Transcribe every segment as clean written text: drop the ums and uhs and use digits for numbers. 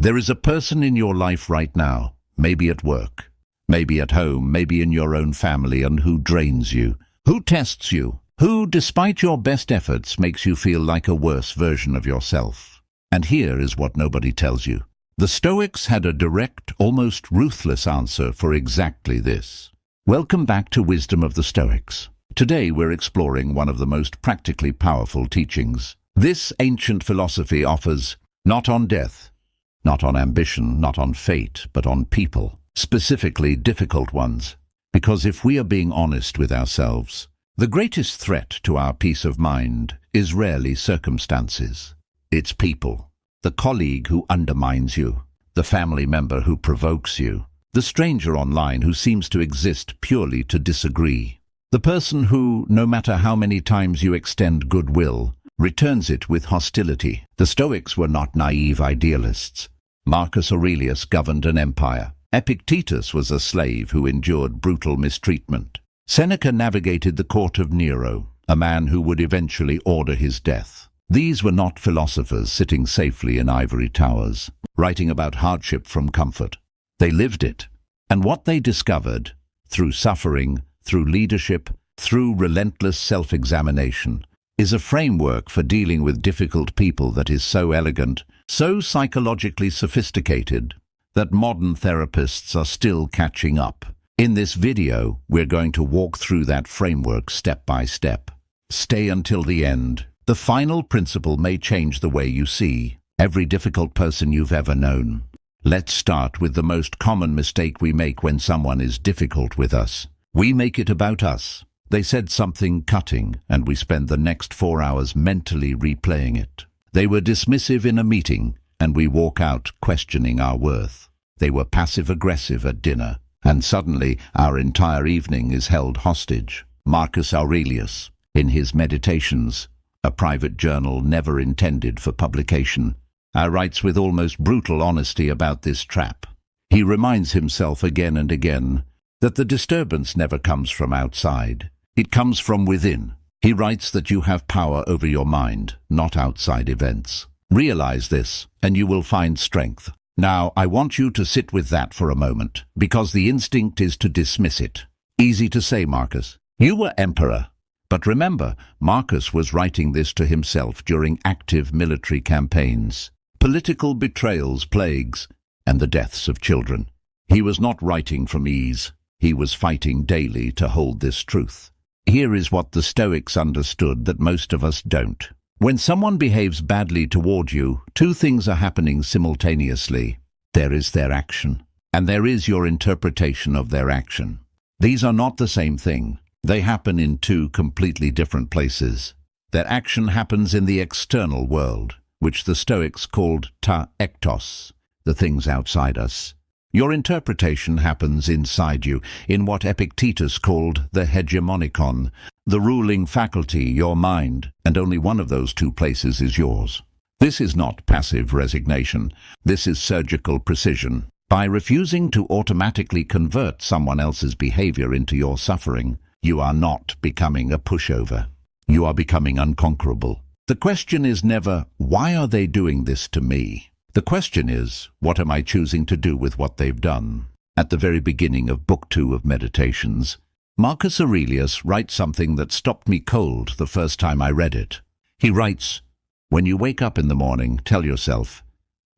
There is a person in your life right now, maybe at work, maybe at home, maybe in your own family, and who drains you, who tests you, who, despite your best efforts, makes you feel like a worse version of yourself. And here is what nobody tells you. The Stoics had a direct, almost ruthless answer for exactly this. Welcome back to Wisdom of the Stoics. Today we're exploring one of the most practically powerful teachings. This ancient philosophy offers not on death, not on ambition, not on fate, but on people, specifically difficult ones. Because if we are being honest with ourselves, the greatest threat to our peace of mind is rarely circumstances. It's people. The colleague who undermines you, the family member who provokes you, the stranger online who seems to exist purely to disagree, the person who, no matter how many times you extend goodwill, returns it with hostility. The Stoics were not naive idealists. Marcus Aurelius governed an empire. Epictetus was a slave who endured brutal mistreatment. Seneca navigated the court of Nero, a man who would eventually order his death. These were not philosophers sitting safely in ivory towers, writing about hardship from comfort. They lived it, and what they discovered, through suffering, through leadership, through relentless self-examination, is a framework for dealing with difficult people that is so elegant, so psychologically sophisticated, that modern therapists are still catching up. In this video, we're going to walk through that framework step by step. Stay until the end. The final principle may change the way you see every difficult person you've ever known. Let's start with the most common mistake we make when someone is difficult with us. We make it about us. They said something cutting, and we spend the next 4 hours mentally replaying it. They were dismissive in a meeting, and we walk out questioning our worth. They were passive-aggressive at dinner, and suddenly our entire evening is held hostage. Marcus Aurelius, in his Meditations, a private journal never intended for publication, writes with almost brutal honesty about this trap. He reminds himself again and again that the disturbance never comes from outside. It comes from within. He writes that you have power over your mind, not outside events. Realize this, and you will find strength. Now, I want you to sit with that for a moment, because the instinct is to dismiss it. Easy to say, Marcus. You were emperor. But remember, Marcus was writing this to himself during active military campaigns, political betrayals, plagues, and the deaths of children. He was not writing from ease. He was fighting daily to hold this truth. Here is what the Stoics understood that most of us don't. When someone behaves badly toward you, two things are happening simultaneously. There is their action, and there is your interpretation of their action. These are not the same thing. They happen in two completely different places. Their action happens in the external world, which the Stoics called ta ektos, the things outside us. Your interpretation happens inside you, in what Epictetus called the hegemonikon, the ruling faculty, your mind, and only one of those two places is yours. This is not passive resignation. This is surgical precision. By refusing to automatically convert someone else's behavior into your suffering, you are not becoming a pushover. You are becoming unconquerable. The question is never, why are they doing this to me? The question is, what am I choosing to do with what they've done? At the very beginning of Book 2 of Meditations, Marcus Aurelius writes something that stopped me cold the first time I read it. He writes, when you wake up in the morning, tell yourself,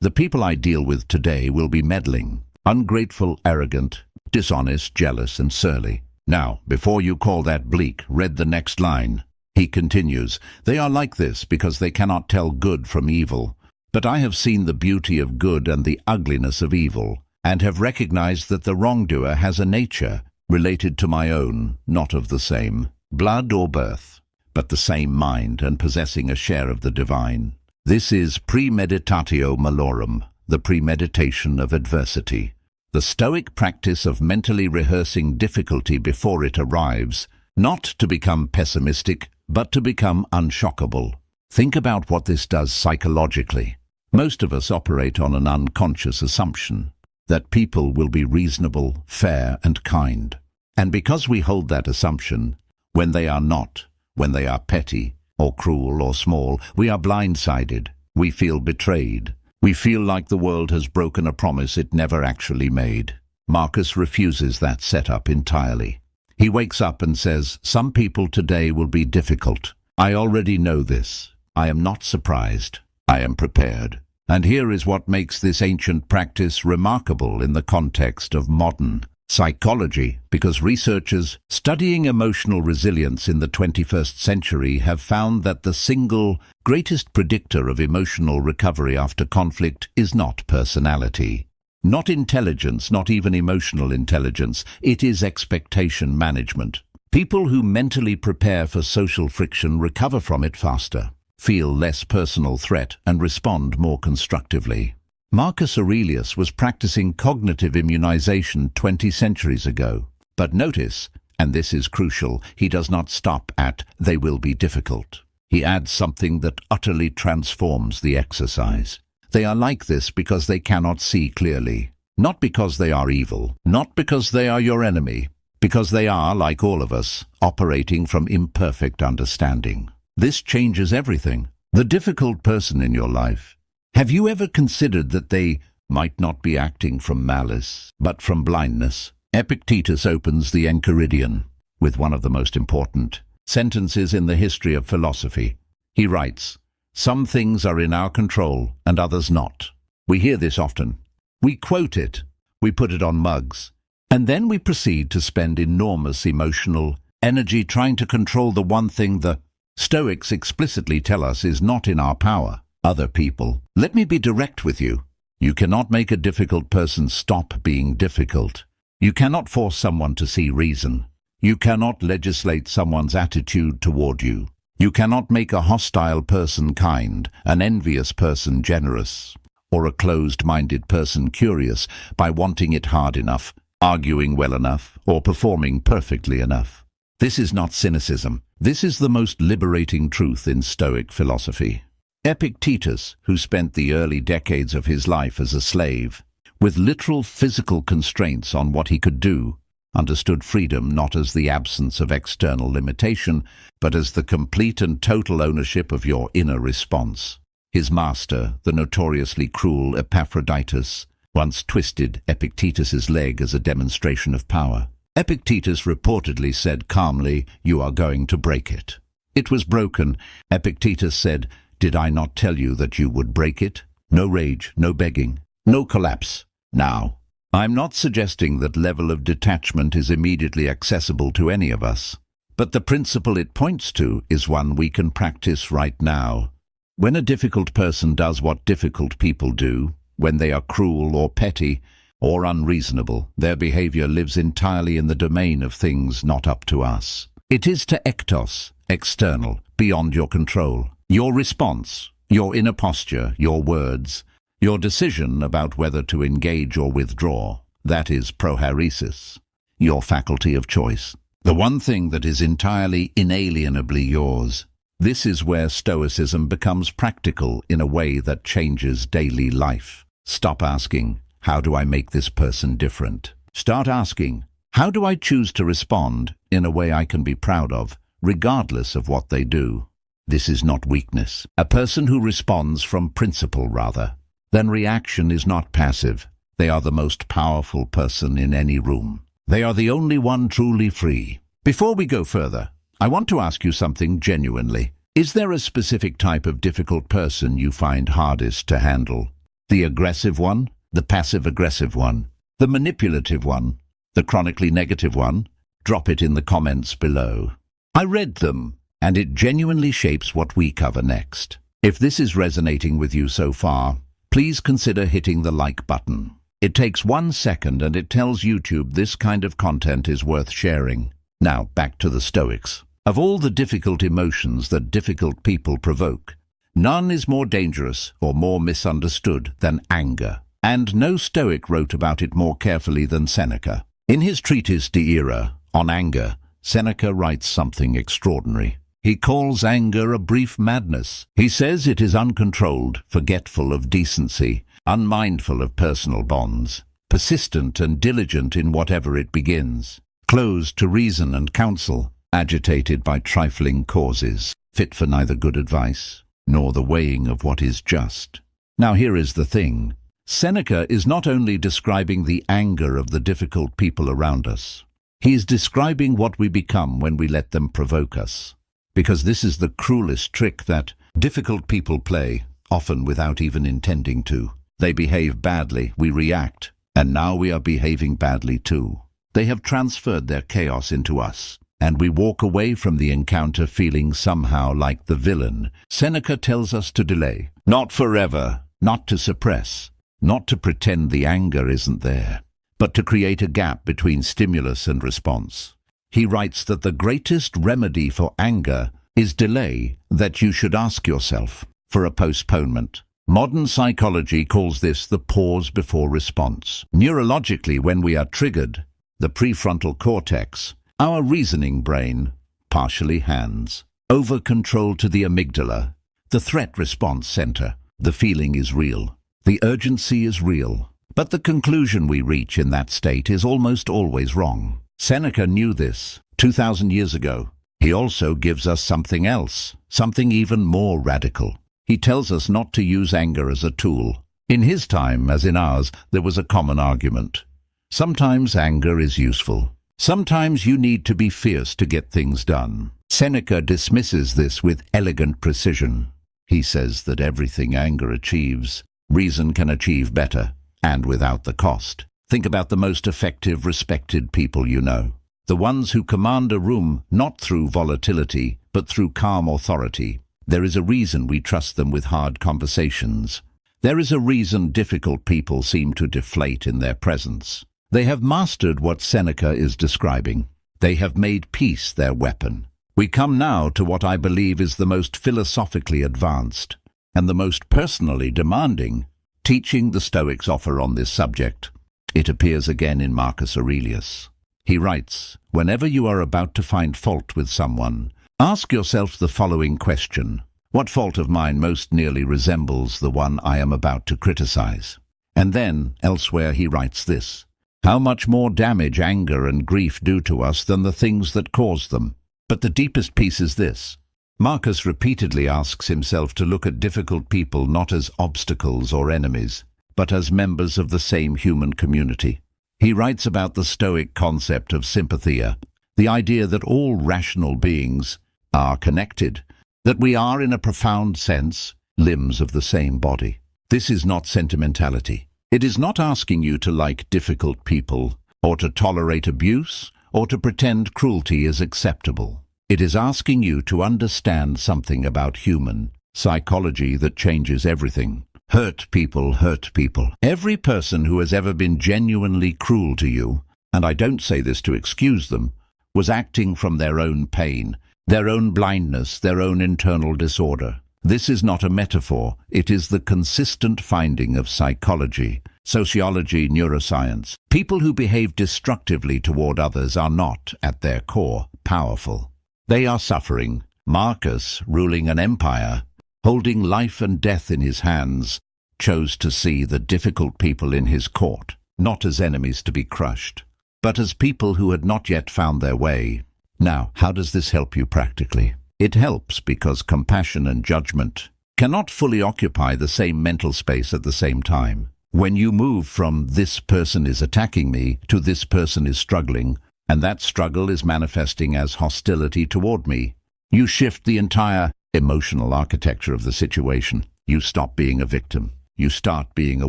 the people I deal with today will be meddling, ungrateful, arrogant, dishonest, jealous, and surly. Now, before you call that bleak, read the next line. He continues, they are like this because they cannot tell good from evil. But I have seen the beauty of good and the ugliness of evil, and have recognized that the wrongdoer has a nature related to my own, not of the same blood or birth, but the same mind and possessing a share of the divine. This is premeditatio malorum, the premeditation of adversity. The Stoic practice of mentally rehearsing difficulty before it arrives, not to become pessimistic, but to become unshockable. Think about what this does psychologically. Most of us operate on an unconscious assumption that people will be reasonable, fair, and kind. And because we hold that assumption, when they are not, when they are petty, or cruel, or small, we are blindsided. We feel betrayed. We feel like the world has broken a promise it never actually made. Marcus refuses that setup entirely. He wakes up and says, "Some people today will be difficult. I already know this. I am not surprised. I am prepared." And here is what makes this ancient practice remarkable in the context of modern psychology, because researchers studying emotional resilience in the 21st century have found that the single greatest predictor of emotional recovery after conflict is not personality, not intelligence, not even emotional intelligence. It is expectation management. People who mentally prepare for social friction recover from it faster, feel less personal threat, and respond more constructively. Marcus Aurelius was practicing cognitive immunization 20 centuries ago. But notice, and this is crucial, he does not stop at "they will be difficult." He adds something that utterly transforms the exercise. They are like this because they cannot see clearly. Not because they are evil, not because they are your enemy, because they are, like all of us, operating from imperfect understanding. This changes everything. The difficult person in your life. Have you ever considered that they might not be acting from malice, but from blindness? Epictetus opens the Enchiridion with one of the most important sentences in the history of philosophy. He writes, "Some things are in our control and others not." We hear this often. We quote it, we put it on mugs, and then we proceed to spend enormous emotional energy trying to control the one thing the Stoics explicitly tell us is not in our power: other people. Let me be direct with you. You cannot make a difficult person stop being difficult. You cannot force someone to see reason. You cannot legislate someone's attitude toward you. You cannot make a hostile person kind, an envious person generous, or a closed-minded person curious by wanting it hard enough, arguing well enough, or performing perfectly enough. This is not cynicism. This is the most liberating truth in Stoic philosophy. Epictetus, who spent the early decades of his life as a slave, with literal physical constraints on what he could do, understood freedom not as the absence of external limitation, but as the complete and total ownership of your inner response. His master, the notoriously cruel Epictetus, once twisted Epictetus's leg as a demonstration of power. Epictetus reportedly said calmly, "You are going to break it." It was broken. Epictetus said, "Did I not tell you that you would break it?" No rage, no begging, no collapse. Now, I'm not suggesting that level of detachment is immediately accessible to any of us, but the principle it points to is one we can practice right now. When a difficult person does what difficult people do, when they are cruel or petty or unreasonable, their behavior lives entirely in the domain of things not up to us. It is to ektos, external, beyond your control. Your response, your inner posture, your words, your decision about whether to engage or withdraw, that is prohairesis, your faculty of choice. The one thing that is entirely inalienably yours. This is where Stoicism becomes practical in a way that changes daily life. Stop asking, "How do I make this person different?" Start asking, "How do I choose to respond in a way I can be proud of, regardless of what they do?" This is not weakness. A person who responds from principle, rather than reaction, is not passive. They are the most powerful person in any room. They are the only one truly free. Before we go further, I want to ask you something genuinely. Is there a specific type of difficult person you find hardest to handle? The aggressive one? The passive-aggressive one? The manipulative one? The chronically negative one? Drop it in the comments below. I read them, and it genuinely shapes what we cover next. If this is resonating with you so far, please consider hitting the like button. It takes 1 second and it tells YouTube this kind of content is worth sharing. Now, back to the Stoics. Of all the difficult emotions that difficult people provoke, none is more dangerous or more misunderstood than anger. And no Stoic wrote about it more carefully than Seneca. In his treatise De Ira, on anger, Seneca writes something extraordinary. He calls anger a brief madness. He says it is uncontrolled, forgetful of decency, unmindful of personal bonds, persistent and diligent in whatever it begins, closed to reason and counsel, agitated by trifling causes, fit for neither good advice nor the weighing of what is just. Now here is the thing. Seneca is not only describing the anger of the difficult people around us. He is describing what we become when we let them provoke us. Because this is the cruelest trick that difficult people play, often without even intending to. They behave badly, we react, and now we are behaving badly too. They have transferred their chaos into us, and we walk away from the encounter feeling somehow like the villain. Seneca tells us to delay, not forever, not to suppress, not to pretend the anger isn't there, but to create a gap between stimulus and response. He writes that the greatest remedy for anger is delay, that you should ask yourself for a postponement. Modern psychology calls this the pause before response. Neurologically, when we are triggered, the prefrontal cortex, our reasoning brain, partially hands over control to the amygdala, the threat response center. The feeling is real. The urgency is real. But the conclusion we reach in that state is almost always wrong. Seneca knew this 2,000 years ago. He also gives us something else, something even more radical. He tells us not to use anger as a tool. In his time, as in ours, there was a common argument. Sometimes anger is useful. Sometimes you need to be fierce to get things done. Seneca dismisses this with elegant precision. He says that everything anger achieves, reason can achieve better, and without the cost. Think about the most effective, respected people you know. The ones who command a room not through volatility, but through calm authority. There is a reason we trust them with hard conversations. There is a reason difficult people seem to deflate in their presence. They have mastered what Seneca is describing. They have made peace their weapon. We come now to what I believe is the most philosophically advanced and the most personally demanding teaching the Stoics offer on this subject. It appears again in Marcus Aurelius. He writes, "Whenever you are about to find fault with someone, ask yourself the following question: what fault of mine most nearly resembles the one I am about to criticize?" And then, elsewhere, he writes this: "How much more damage anger and grief do to us than the things that cause them?" But the deepest piece is this. Marcus repeatedly asks himself to look at difficult people not as obstacles or enemies, but as members of the same human community. He writes about the Stoic concept of sympathia, the idea that all rational beings are connected, that we are, in a profound sense, limbs of the same body. This is not sentimentality. It is not asking you to like difficult people, or to tolerate abuse, or to pretend cruelty is acceptable. It is asking you to understand something about human psychology that changes everything. Hurt people hurt people. Every person who has ever been genuinely cruel to you, and I don't say this to excuse them, was acting from their own pain, their own blindness, their own internal disorder. This is not a metaphor. It is the consistent finding of psychology, sociology, neuroscience. People who behave destructively toward others are not, at their core, powerful. They are suffering. Marcus, ruling an empire, holding life and death in his hands, chose to see the difficult people in his court, not as enemies to be crushed, but as people who had not yet found their way. Now, how does this help you practically? It helps because compassion and judgment cannot fully occupy the same mental space at the same time. When you move from "this person is attacking me" to "this person is struggling," and that struggle is manifesting as hostility toward me, you shift the entire emotional architecture of the situation. You stop being a victim. You start being a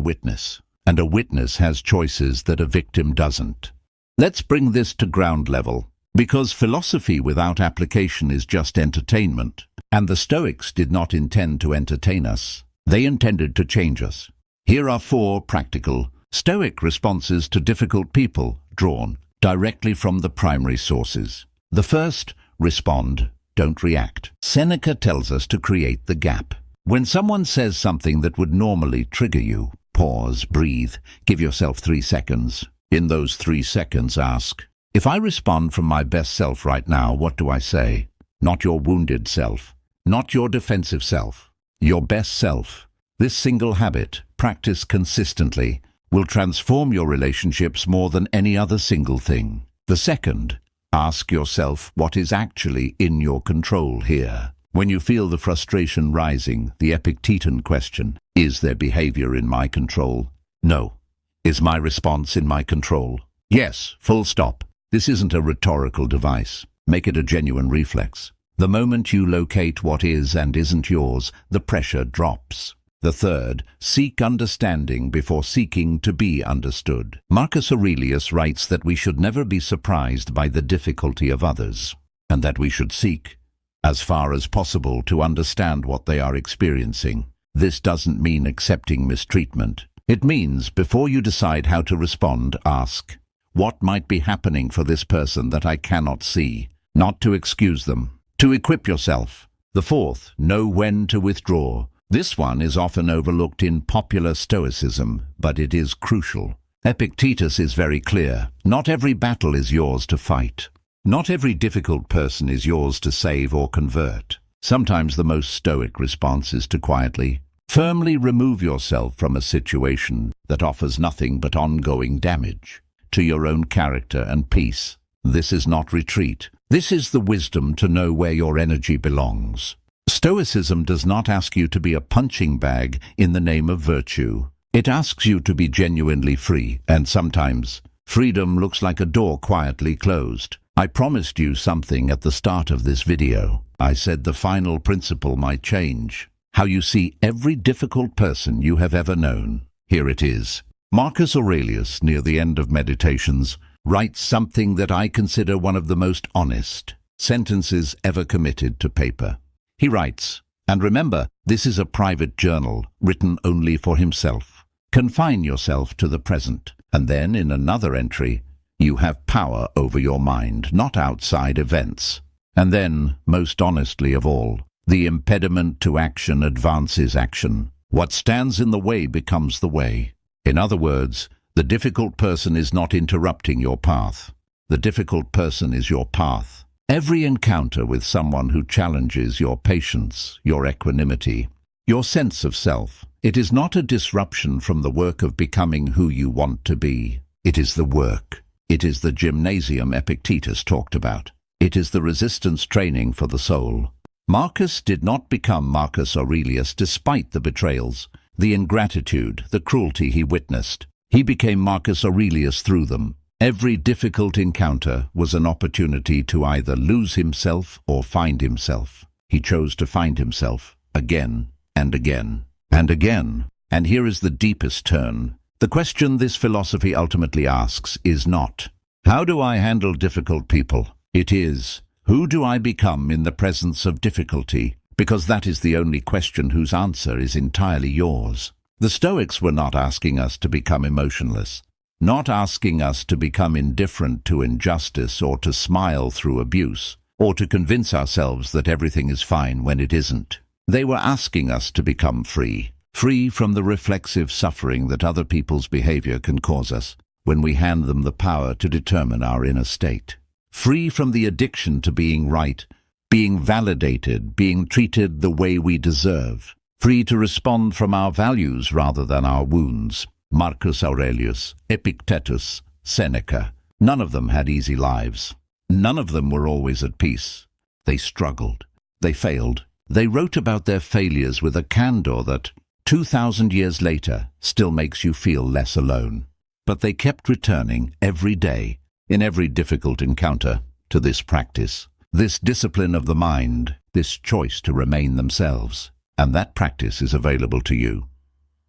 witness. And a witness has choices that a victim doesn't. Let's bring this to ground level, because philosophy without application is just entertainment. And the Stoics did not intend to entertain us. They intended to change us. Here are 4 practical Stoic responses to difficult people, drawn directly from the primary sources. The first, respond, don't react. Seneca tells us to create the gap. When someone says something that would normally trigger you, pause, breathe, give yourself 3 seconds. In those 3 seconds, ask, if I respond from my best self right now, what do I say? Not your wounded self, not your defensive self, your best self. This single habit, practiced consistently, will transform your relationships more than any other single thing. The second, ask yourself what is actually in your control here. When you feel the frustration rising, the Epictetan question, is their behavior in my control? No. Is my response in my control? Yes, full stop. This isn't a rhetorical device. Make it a genuine reflex. The moment you locate what is and isn't yours, the pressure drops. The third, seek understanding before seeking to be understood. Marcus Aurelius writes that we should never be surprised by the difficulty of others, and that we should seek, as far as possible, to understand what they are experiencing. This doesn't mean accepting mistreatment. It means, before you decide how to respond, ask, what might be happening for this person that I cannot see? Not to excuse them, to equip yourself. The fourth, know when to withdraw. This one is often overlooked in popular Stoicism, but it is crucial. Epictetus is very clear. Not every battle is yours to fight. Not every difficult person is yours to save or convert. Sometimes the most stoic response is to quietly, firmly remove yourself from a situation that offers nothing but ongoing damage to your own character and peace. This is not retreat. This is the wisdom to know where your energy belongs. Stoicism does not ask you to be a punching bag in the name of virtue. It asks you to be genuinely free, and sometimes freedom looks like a door quietly closed. I promised you something at the start of this video. I said the final principle might change how you see every difficult person you have ever known. Here it is. Marcus Aurelius, near the end of Meditations, writes something that I consider one of the most honest sentences ever committed to paper. He writes, and remember, this is a private journal written only for himself. Confine yourself to the present, and then in another entry, you have power over your mind, not outside events. And then, most honestly of all, the impediment to action advances action. What stands in the way becomes the way. In other words, the difficult person is not interrupting your path. The difficult person is your path. Every encounter with someone who challenges your patience, your equanimity, your sense of self, it is not a disruption from the work of becoming who you want to be. It is the work. It is the gymnasium Epictetus talked about. It is the resistance training for the soul. Marcus did not become Marcus Aurelius despite the betrayals, the ingratitude, the cruelty he witnessed. He became Marcus Aurelius through them. Every difficult encounter was an opportunity to either lose himself or find himself. He chose to find himself again and again and again. And here is the deepest turn. The question this philosophy ultimately asks is not, how do I handle difficult people? It is, who do I become in the presence of difficulty? Because that is the only question whose answer is entirely yours. The Stoics were not asking us to become emotionless, not asking us to become indifferent to injustice or to smile through abuse, or to convince ourselves that everything is fine when it isn't. They were asking us to become free, free from the reflexive suffering that other people's behavior can cause us when we hand them the power to determine our inner state. Free from the addiction to being right, being validated, being treated the way we deserve. Free to respond from our values rather than our wounds. Marcus Aurelius, Epictetus, Seneca. None of them had easy lives. None of them were always at peace. They struggled. They failed. They wrote about their failures with a candor that, 2,000 years later, still makes you feel less alone. But they kept returning every day, in every difficult encounter, to this practice, this discipline of the mind, this choice to remain themselves. And that practice is available to you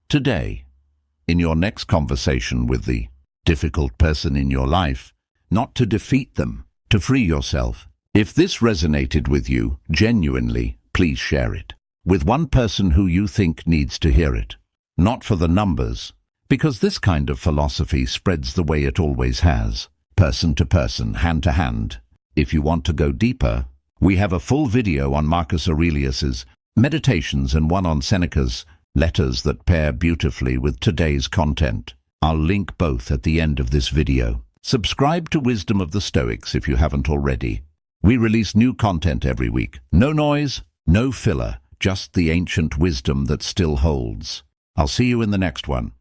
today, in your next conversation with the difficult person in your life, not to defeat them, to free yourself. If this resonated with you, genuinely, please share it with one person who you think needs to hear it. Not for the numbers, because this kind of philosophy spreads the way it always has, person to person, hand to hand. If you want to go deeper, we have a full video on Marcus Aurelius's Meditations and one on Seneca's Letters that pair beautifully with today's content. I'll link both at the end of this video. Subscribe to Wisdom of the Stoics if you haven't already. We release new content every week. No noise, no filler, just the ancient wisdom that still holds. I'll see you in the next one.